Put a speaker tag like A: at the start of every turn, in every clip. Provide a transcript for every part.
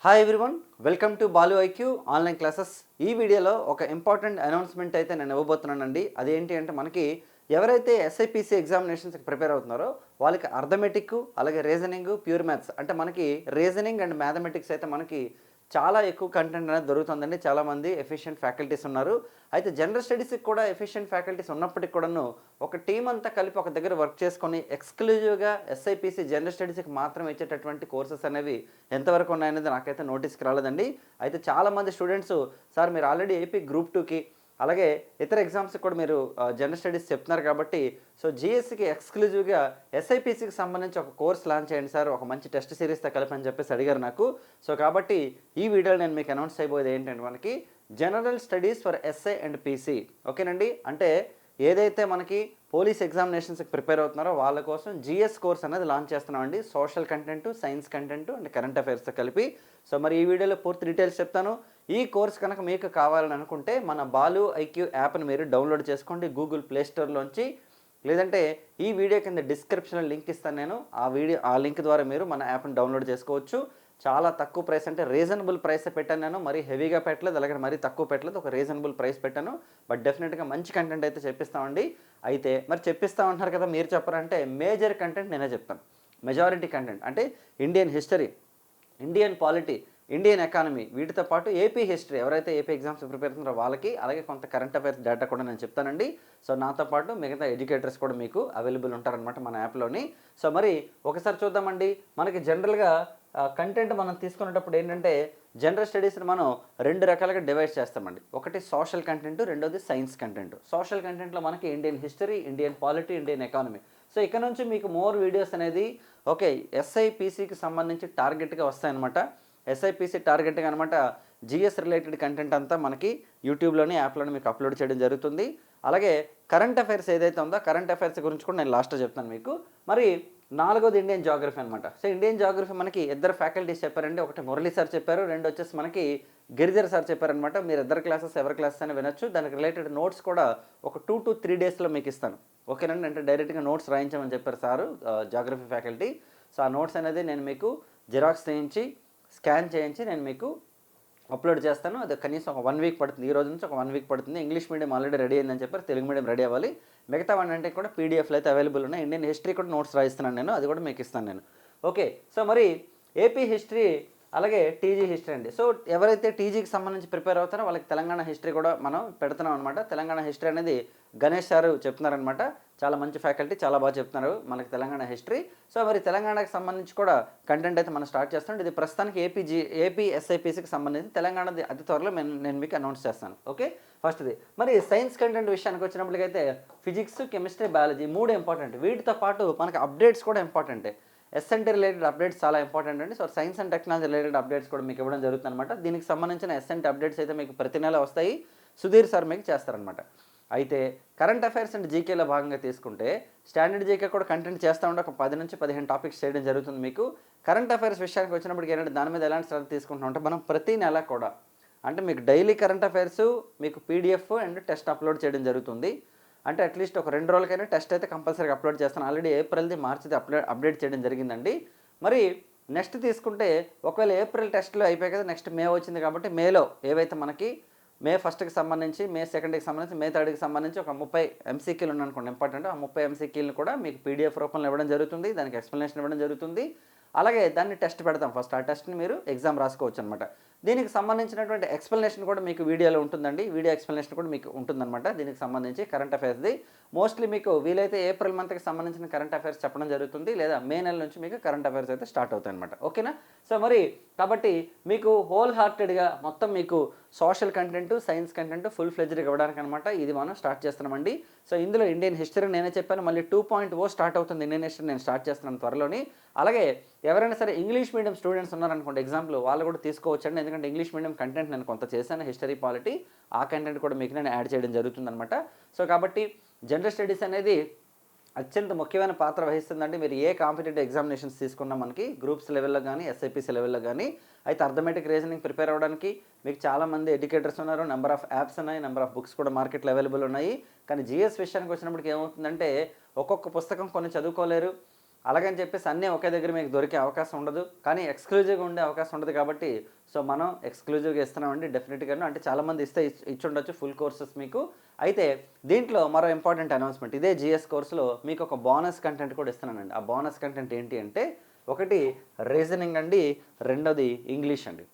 A: Hi everyone, welcome to Balu IQ online classes. ఈ వీడియోలో ఒక ఇంపార్టెంట్ అనౌన్స్మెంట్ అయితే నేను ఇవ్వబోతున్నానండి. అదేంటి అంటే మనకి ఎవరైతే ఎస్ఐపిసి ఎగ్జామినేషన్స్కి ప్రిపేర్ అవుతున్నారో వాళ్ళకి అర్థమెటిక్, అలాగే రీజనింగ్, ప్యూర్ మ్యాథ్స్ అంటే మనకి రీజనింగ్ అండ్ మ్యాథమెటిక్స్ అయితే మనకి చాలా ఎక్కువ కంటెంట్ అనేది దొరుకుతుందండి. చాలామంది ఎఫిషియెంట్ ఫ్యాకల్టీస్ ఉన్నారు. అయితే జనరల్ స్టడీస్కి కూడా ఎఫిషియెంట్ ఫ్యాకల్టీస్ ఉన్నప్పటికీ కూడాను ఒక టీం అంతా కలిపి ఒక దగ్గర వర్క్ చేసుకొని ఎక్స్క్లూజివ్గా ఎస్ఐపిసి జనరల్ స్టడీస్కి మాత్రం ఇచ్చేటటువంటి కోర్సెస్ అనేవి ఎంతవరకు ఉన్నాయనేది నాకైతే నోటీస్కి రాలేదండి. అయితే చాలామంది స్టూడెంట్స్, సార్ మీరు ఆల్రెడీ ఏపీ గ్రూప్ 2కి అలాగే ఇతర ఎగ్జామ్స్కి కూడా మీరు జనరల్ స్టడీస్ చెప్తున్నారు కాబట్టి జీఎస్సీకి ఎక్స్క్లూజివ్గా ఎస్ఐపిసికి సంబంధించి ఒక కోర్స్ లాంచ్ చేయండి సార్, ఒక మంచి టెస్ట్ సిరీస్తో కలిపి అని చెప్పేసి అడిగారు నాకు. కాబట్టి ఈ వీడియోలో నేను మీకు అనౌన్స్ అయిపోయేది ఏంటంటే మనకి general studies for SI and PC. ఓకేనండి, అంటే ఏదైతే మనకి పోలీస్ ఎగ్జామినేషన్స్కి ప్రిపేర్ అవుతున్నారో వాళ్ళ కోసం జిఎస్ కోర్స్ అనేది లాంచ్ చేస్తున్నామండి. Social content, science content and current అఫైర్స్తో కలిపి. సో మరి ఈ వీడియోలో పూర్తి డీటెయిల్స్ చెప్తాను. ఈ కోర్స్ కనుక మీకు కావాలని అనుకుంటే మన బాలు ఐక్యూ యాప్ని మీరు డౌన్లోడ్ చేసుకోండి గూగుల్ ప్లే స్టోర్లోంచి. లేదంటే ఈ వీడియో కింద డిస్క్రిప్షన్లో లింక్ ఇస్తాను నేను, ఆ లింక్ ద్వారా మీరు మన యాప్ని డౌన్లోడ్ చేసుకోవచ్చు. చాలా తక్కువ ప్రైస్, అంటే రీజనబుల్ ప్రైస్ పెట్టాను నేను, మరీ హెవీగా పెట్టలేదు, అలాగే మరీ తక్కువ పెట్టలేదు, ఒక రీజనబుల్ ప్రైస్ పెట్టాను. బట్ డెఫినెట్గా మంచి కంటెంట్ అయితే చెప్పిస్తామండి. అయితే మరి చెప్పిస్తామంటున్నారు కదా, మీరు చెప్పారంటే మేజర్ కంటెంట్ నేనే చెప్తాను. మెజారిటీ కంటెంట్ అంటే Indian history, Indian polity, Indian economy, వీటితో పాటు ఏపీ హిస్టరీ, ఎవరైతే ఏపీ ఎగ్జామ్స్ ప్రిపేర్ అవుతున్నారో వాళ్ళకి, అలాగే కొంత కరెంట్ అఫైర్స్ డేటా కూడా నేను చెప్తానండి. సో నాతో పాటు మిగతా ఎడ్యుకేటర్స్ కూడా మీకు అవైలబుల్ ఉంటారనమాట మన యాప్లోని. సో మరి ఒకసారి చూద్దామండి. మనకి జనరల్గా కంటెంట్ మనం తీసుకునేటప్పుడు ఏంటంటే జనరల్ స్టడీస్ని మనం రెండు రకాలుగా డివైడ్ చేస్తామండి. ఒకటి సోషల్ కంటెంట్, రెండోది సైన్స్ కంటెంట్. సోషల్ కంటెంట్లో మనకి Indian history, Indian polity, Indian economy. So ఇక్కడ నుంచి మీకు మోర్ వీడియోస్ అనేది ఓకే ఎస్ఐపిసికి సంబంధించి టార్గెట్గా వస్తాయన్నమాట. ఎస్ఐపిసి టార్గెట్గా అనమాట జిఎస్ రిలేటెడ్ కంటెంట్ అంతా మనకి యూట్యూబ్లోని, యాప్లోని మీకు అప్లోడ్ చేయడం జరుగుతుంది. అలాగే కరెంట్ అఫైర్స్ ఏదైతే ఉందో కరెంట్ అఫైర్స్ గురించి కూడా నేను లాస్ట్లో చెప్తాను మీకు. మరి నాలుగోది ఇండియన్ జాగ్రఫీ అనమాట. సో ఇండియన్ జాగ్రఫీ మనకి ఇద్దరు ఫ్యాకల్టీస్ చెప్పారండి. ఒకటి మురళీ సార్ చెప్పారు, రెండు వచ్చేసి మనకి గిరిధర్ సార్ చెప్పారనమాట. మీరు ఇద్దరు క్లాసెస్ ఎవరి క్లాసెస్ అయినా వినొచ్చు. దానికి రిలేటెడ్ నోట్స్ కూడా ఒక 2 to 3 డేస్లో మీకు ఇస్తాను. ఓకేనండి, అంటే డైరెక్ట్గా నోట్స్ రాయించమని చెప్పారు సారు, జాగ్రఫీ ఫ్యాకల్టీ. సో ఆ నోట్స్ అనేది నేను మీకు జిరాక్స్ చేయించి స్కాన్ చేయించి నేను మీకు అప్లోడ్ చేస్తాను. అది కనీసం ఒక 1 వీక్ పడుతుంది. ఈ రోజు నుంచి ఒక 1 వీక్ పడుతుంది. ఇంగ్లీష్ మీడియం ఆల్రెడీ రెడీ అయిందని చెప్పారు, తెలుగు మీడియం రెడీ అవ్వాలి. మిగతా అంటే కూడా పీడిఎఫ్లు అయితే అవైలబుల్ ఉన్నాయి. ఇండియన్ హిస్టరీ కూడా నోట్స్ రాయిస్తున్నాను నేను, అది కూడా మీకు ఇస్తాను నేను. ఓకే, సో మరి ఏపీ హిస్టరీ అలాగే టీజీ హిస్టరీ అండి. సో ఎవరైతే టీజీకి సంబంధించి ప్రిపేర్ అవుతారో వాళ్ళకి తెలంగాణ హిస్టరీ కూడా మనం పెడుతున్నాం అనమాట. తెలంగాణ హిస్టరీ అనేది గణేష్ సారు చెప్తున్నారనమాట. చాలా మంచి ఫ్యాకల్టీ, చాలా బాగా చెప్తున్నారు మనకి తెలంగాణ హిస్టరీ. సో మరి తెలంగాణకి సంబంధించి కూడా కంటెంట్ అయితే మనం స్టార్ట్ చేస్తాం. ఇది ప్రస్తుతానికి ఏపీ ఎస్ఐపిసికి సంబంధించి, తెలంగాణది అతి త్వరలో నేను మీకు అనౌన్స్ చేస్తాను. ఓకే, ఫస్ట్ది. మరి సైన్స్ కంటెంట్ విషయానికి వచ్చినప్పటికైతే ఫిజిక్స్, కెమిస్ట్రీ, బయాలజీ 3 ఇంపార్టెంట్. వీటితో పాటు మనకి అప్డేట్స్ కూడా ఇంపార్టెంటే. ఎస్ఎన్టీ రిలేటెడ్ అప్డేట్స్ చాలా ఇంపార్టెంట్ అండి. So science and technology related updates కూడా మీకు ఇవ్వడం జరుగుతుంది అనమాట. దీనికి సంబంధించిన ఎస్ఎన్టీ అప్డేట్స్ అయితే మీకు ప్రతి నెల వస్తాయి. సుధీర్ సార్ మీకు చేస్తారనమాట. అయితే కరెంట్ అఫైర్స్ అండ్ జీకేలో భాగంగా తీసుకుంటే స్టాండర్డ్ జీకే కూడా కంటెంట్ చేస్తూ ఉంటే ఒక 10 నుంచి 15 టాపిక్స్ చేయడం జరుగుతుంది మీకు. కరెంట్ అఫైర్స్ విషయానికి వచ్చినప్పటికీ ఏంటంటే దాని మీద ఎలాంటి శ్రద్ధ తీసుకుంటున్నాం అంటే మనం ప్రతి నెల కూడా అంటే మీకు డైలీ కరెంట్ అఫైర్స్ మీకు పీడిఎఫ్ అండ్ టెస్ట్ అప్లోడ్ చేయడం జరుగుతుంది. అంటే అట్లీస్ట్ ఒక 2 రోజులకైనా టెస్ట్ అయితే కంపల్సరీగా అప్లోడ్ చేస్తాను. ఆల్రెడీ ఏప్రిల్ది, మార్చిది అప్డేట్ చేయడం జరిగిందండి. మరి నెక్స్ట్ తీసుకుంటే ఒకవేళ ఏప్రిల్ టెస్ట్లో అయిపోయాయి కదా, నెక్స్ట్ మే వచ్చింది కాబట్టి మేలో ఏవైతే మనకి మే 1కి సంబంధించి, మే 2కి సంబంధించి, మే 3కి సంబంధించి ఒక 30 ఎంసీక్యూలు ఉన్నాయనుకోండి ఇంపార్టెంట్. ఆ 30 ఎంసీక్యూలను కూడా మీకు పీడిఎఫ్ రూపంలో ఇవ్వడం జరుగుతుంది. దానికి ఎక్స్ప్లెనేషన్ ఇవ్వడం జరుగుతుంది. అలాగే దాన్ని టెస్ట్ పెడతాం. ఫస్ట్ ఆ టెస్ట్ని మీరు ఎగ్జామ్ రాసుకోవచ్చు అనమాట. దీనికి సంబంధించినటువంటి ఎక్స్ప్లెనేషన్ కూడా మీకు వీడియోలో ఉంటుందండి. వీడియో ఎక్స్ప్లెనేషన్ కూడా మీకు ఉంటుందన్నమాట. దీనికి సంబంధించి కరెంట్ అఫైర్స్ది మోస్ట్లీ మీకు వీలైతే ఏప్రిల్ మంత్కి సంబంధించిన కరెంట్ అఫైర్స్ చెప్పడం జరుగుతుంది, లేదా మే నెల నుంచి మీకు కరెంట్ అఫైర్స్ అయితే స్టార్ట్ అవుతాయి అనమాట. ఓకేనా? సో మరి కాబట్టి మీకు హోల్ హార్టెడ్గా మొత్తం మీకు social content, science content full ఫ్లెడ్జ్డ్గా ఇవ్వడానికి అనమాట ఇది మనం స్టార్ట్ చేస్తున్నామండి. సో ఇందులో ఇండియన్ హిస్టరీ నేనే చెప్పాను, మళ్ళీ 2.0 స్టార్ట్ అవుతుంది. ఇండియన్ హిస్టరీ నేను స్టార్ట్ చేస్తున్నాను త్వరలోని. అలాగే ఎవరైనా సరే ఇంగ్లీష్ మీడియం స్టూడెంట్స్ ఉన్నారనుకోండి, ఎగ్జాంపుల్ వాళ్ళు కూడా తీసుకోవచ్చండి. ఎందుకంటే ఇంగ్లీష్ మీడియం కంటెంట్ నేను కొంత చేశాను, హిస్టరీ, పాలిటీ, ఆ కంటెంట్ కూడా మీకు నేను యాడ్ చేయడం జరుగుతుందనమాట. సో కాబట్టి జనరల్ స్టడీస్ అనేది అత్యంత ముఖ్యమైన పాత్ర వహిస్తుందండి. మీరు ఏ కాంపిటేటివ్ ఎగ్జామినేషన్స్ తీసుకున్నా మనకి గ్రూప్స్ లెవెల్లో కానీ, ఎస్ఐపిసి లెవెల్లో కానీ. అయితే అర్థమెటిక్ రీజనింగ్ ప్రిపేర్ అవ్వడానికి మీకు చాలామంది ఎడ్యుకేటర్స్ ఉన్నారు, నెంబర్ ఆఫ్ యాప్స్ ఉన్నాయి, నెంబర్ ఆఫ్ బుక్స్ కూడా మార్కెట్లో అవైలబుల్ ఉన్నాయి. కానీ జిఎస్ విషయానికి వచ్చినప్పటికి ఏమవుతుందంటే ఒక్కొక్క పుస్తకం కొన్ని చదువుకోలేరు, అలాగని చెప్పేసి అన్నీ ఒకే దగ్గర మీకు దొరికే అవకాశం ఉండదు, కానీ ఎక్స్క్లూజివ్గా ఉండే అవకాశం ఉండదు కాబట్టి సో మనం ఎక్స్క్లూజివ్గా ఇస్తున్నామండి డెఫినెట్గాను. అంటే చాలామంది ఇచ్చుండొచ్చు ఫుల్ కోర్సెస్ మీకు. అయితే దీంట్లో మరో ఇంపార్టెంట్ అనౌన్స్మెంట్, ఇదే జిఎస్ కోర్సులో మీకు ఒక బోనస్ కంటెంట్ కూడా ఇస్తున్నానండి. ఆ బోనస్ కంటెంట్ ఏంటి అంటే, ఒకటి రీజనింగ్ అండి, రెండోది ఇంగ్లీష్ అండి.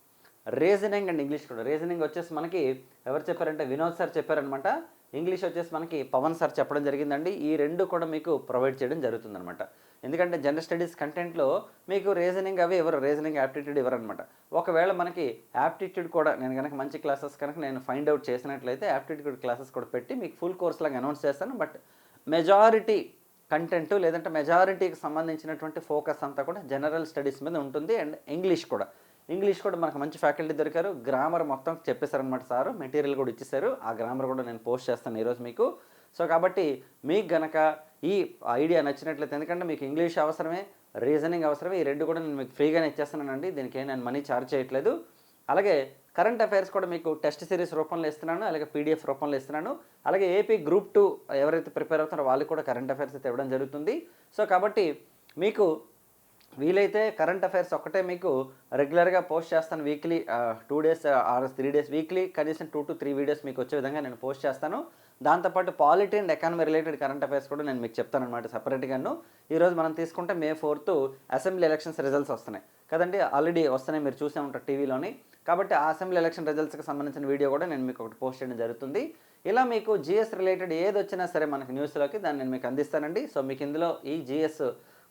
A: రీజనింగ్ అండ్ ఇంగ్లీష్ కూడా. రీజనింగ్ వచ్చేసి మనకి ఎవరు చెప్పారంటే వినోద్ సార్ చెప్పారనమాట. ఇంగ్లీష్ వచ్చేసి మనకి పవన్ సార్ చెప్పడం జరిగిందండి. ఈ రెండు కూడా మీకు ప్రొవైడ్ చేయడం జరుగుతుందనమాట. ఎందుకంటే జనరల్ స్టడీస్ కంటెంట్లో మీకు రీజనింగ్ అవి ఎవరు, రీజనింగ్ యాప్టిట్యూడ్ ఎవరనమాట. ఒకవేళ మనకి యాప్టిట్యూడ్ కూడా నేను కనుక మంచి క్లాసెస్ కనుక నేను ఫైండ్ అవుట్ చేసినట్లయితే యాప్టిట్యూడ్ క్లాసెస్ కూడా పెట్టి మీకు ఫుల్ కోర్స్ లాగా అనౌన్స్ చేస్తాను. బట్ మెజారిటీ కంటెంట్ లేదంటే మెజారిటీకి సంబంధించినటువంటి ఫోకస్ అంతా కూడా జనరల్ స్టడీస్ మీద ఉంటుంది. అండ్ ఇంగ్లీష్ కూడా మనకు మంచి ఫ్యాకల్టీ దొరికారు. గ్రామర్ మొత్తం చెప్పేశారనమాట సారు, మెటీరియల్ కూడా ఇచ్చేసారు. ఆ గ్రామర్ కూడా నేను పోస్ట్ చేస్తాను ఈరోజు మీకు. సో కాబట్టి మీకు గనక ఈ ఐడియా నచ్చినట్లయితే, ఎందుకంటే మీకు ఇంగ్లీష్ అవసరమే, రీజనింగ్ అవసరమే, ఈ రెండు కూడా నేను మీకు ఫ్రీగానే ఇచ్చేస్తున్నానండి, దీనికి నేను మనీ ఛార్జ్ చేయట్లేదు. అలాగే కరెంట్ అఫైర్స్ కూడా మీకు టెస్ట్ సిరీస్ రూపంలో ఇస్తున్నాను, అలాగే పీడిఎఫ్ రూపంలో ఇస్తున్నాను. అలాగే ఏపీ గ్రూప్ 2 ఎవరైతే ప్రిపేర్ అవుతారో వాళ్ళకి కూడా కరెంట్ అఫైర్స్ అయితే ఇవ్వడం జరుగుతుంది. సో కాబట్టి మీకు వీలైతే కరెంట్ అఫైర్స్ ఒక్కటే మీకు రెగ్యులర్గా పోస్ట్ చేస్తాను. Weekly 2 days or 3 days weekly కనీసం 2 to 3 వీడియోస్ మీకు వచ్చే విధంగా నేను పోస్ట్ చేస్తాను. దాంతోపాటు polity and economy related current affairs కూడా నేను మీకు చెప్తానమాట సపరేట్గాను. ఈరోజు మనం తీసుకుంటే May 4th assembly elections results వస్తున్నాయి కదండి, ఆల్రెడీ వస్తున్నాయి, మీరు చూసే ఉంటారు టీవీలోని. కాబట్టి ఆ అసెంబ్లీ ఎలక్షన్ రిజల్ట్స్కి సంబంధించిన వీడియో కూడా నేను మీకు ఒకటి పోస్ట్ చేయడం జరుగుతుంది. ఇలా మీకు జిఎస్ రిలేటెడ్ ఏది వచ్చినా సరే మనకి న్యూస్లోకి దాన్ని నేను మీకు అందిస్తానండి. సో మీకు ఇందులో ఈ జిఎస్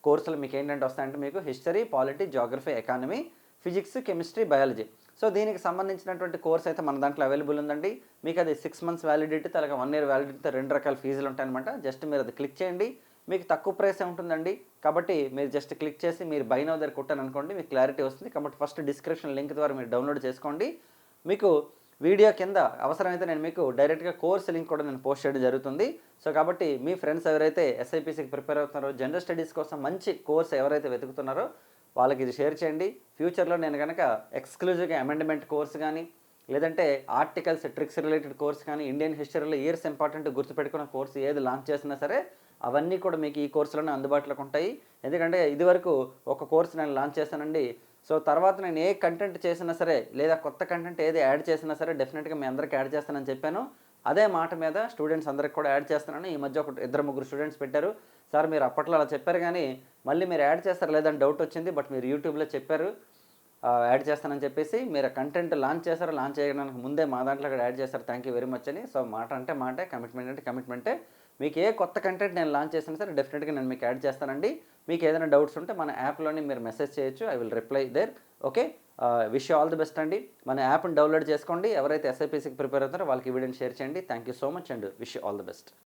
A: కోర్సులు మీకు ఏంటంటే వస్తాయంటే మీకు history, polity, geography, economy, physics, chemistry, biology. So దీనికి సంబంధించినటువంటి కోర్స్ అయితే మన దాంట్లో అవైలబుల్ ఉందండి. మీకు అది 6 months వ్యాలిడిటీతో అలాగే 1 year వ్యాలిడిటీతో 2 రకాల ఫీజులు ఉంటాయన్నమాట. జస్ట్ మీరు అది క్లిక్ చేయండి, మీకు తక్కువ ప్రైసే ఉంటుందండి. కాబట్టి మీరు జస్ట్ క్లిక్ చేసి మీరు బై నౌ దగ్గర కొట్టాను అనుకోండి, మీకు క్లారిటీ వస్తుంది. కాబట్టి ఫస్ట్ డిస్క్రిప్షన్ లింక్ ద్వారా మీరు డౌన్లోడ్ చేసుకోండి. మీకు వీడియో కింద అవసరమైతే నేను మీకు డైరెక్ట్గా కోర్స్ లింక్ కూడా నేను పోస్ట్ చేయడం జరుగుతుంది. సో కాబట్టి మీ ఫ్రెండ్స్ ఎవరైతే ఎస్ఐపిసికి ప్రిపేర్ అవుతున్నారో, జనరల్ స్టడీస్ కోసం మంచి కోర్స్ ఎవరైతే వెతుకుతున్నారో వాళ్ళకి ఇది షేర్ చేయండి. ఫ్యూచర్లో నేను కనుక ఎక్స్క్లూజివ్గా అమెండ్మెంట్ కోర్స్ కానీ, లేదంటే ఆర్టికల్స్, ట్రిక్స్ రిలేటెడ్ కోర్స్ కానీ, ఇండియన్ హిస్టరీలో ఇయర్స్ ఇంపార్టెంట్ గుర్తుపెట్టుకున్న కోర్స్ ఏది లాంచ్ చేసినా సరే అవన్నీ కూడా మీకు ఈ కోర్సులోనే అందుబాటులోకి ఉంటాయి. ఎందుకంటే ఇదివరకు ఒక కోర్స్ నేను లాంచ్ చేశానండి. సో తర్వాత నేను ఏ కంటెంట్ చేసినా సరే, లేదా కొత్త కంటెంట్ ఏది యాడ్ చేసినా సరే డెఫినెట్గా మీ అందరికీ యాడ్ చేస్తానని చెప్పాను. అదే మాట మీద స్టూడెంట్స్ అందరికి కూడా యాడ్ చేస్తున్నాను. ఈ మధ్య ఒక 2-3 స్టూడెంట్స్ పెట్టారు, సార్ మీరు అప్పట్లో అలా చెప్పారు కానీ మళ్ళీ మీరు యాడ్ చేస్తారు లేదని డౌట్ వచ్చింది, బట్ మీరు యూట్యూబ్లో చెప్పారు యాడ్ చేస్తానని చెప్పేసి, మీరు కంటెంట్ లాంచ్ చేశారు, లాంచ్ చేయడానికి ముందే మా దాంట్లో కూడా యాడ్ చేస్తారు, థ్యాంక్ యూ వెరీ మచ్ అని. సో మాట అంటే మాటే, కమిట్మెంట్ అంటే కమిట్మెంటే. మీకు ఏ కొత్త కంటెంట్ నేను లాంచ్ చేసినా సరే డెఫినెట్గా నేను మీకు యాడ్ చేస్తానండి. మీకు ఏదైనా డౌట్స్ ఉంటే మన యాప్లోని మీరు మెసేజ్ చేయొచ్చు, I will reply there. Okay, wish you all the best అండి. మన యాప్ని డౌన్లోడ్ చేసుకోండి. ఎవరైతే ఎస్ఐపిసికి ప్రిపేర్ అవుతారో వాళ్ళకి ఈ వీడియోని షేర్ చేయండి. Thank you so much and wish you all the best.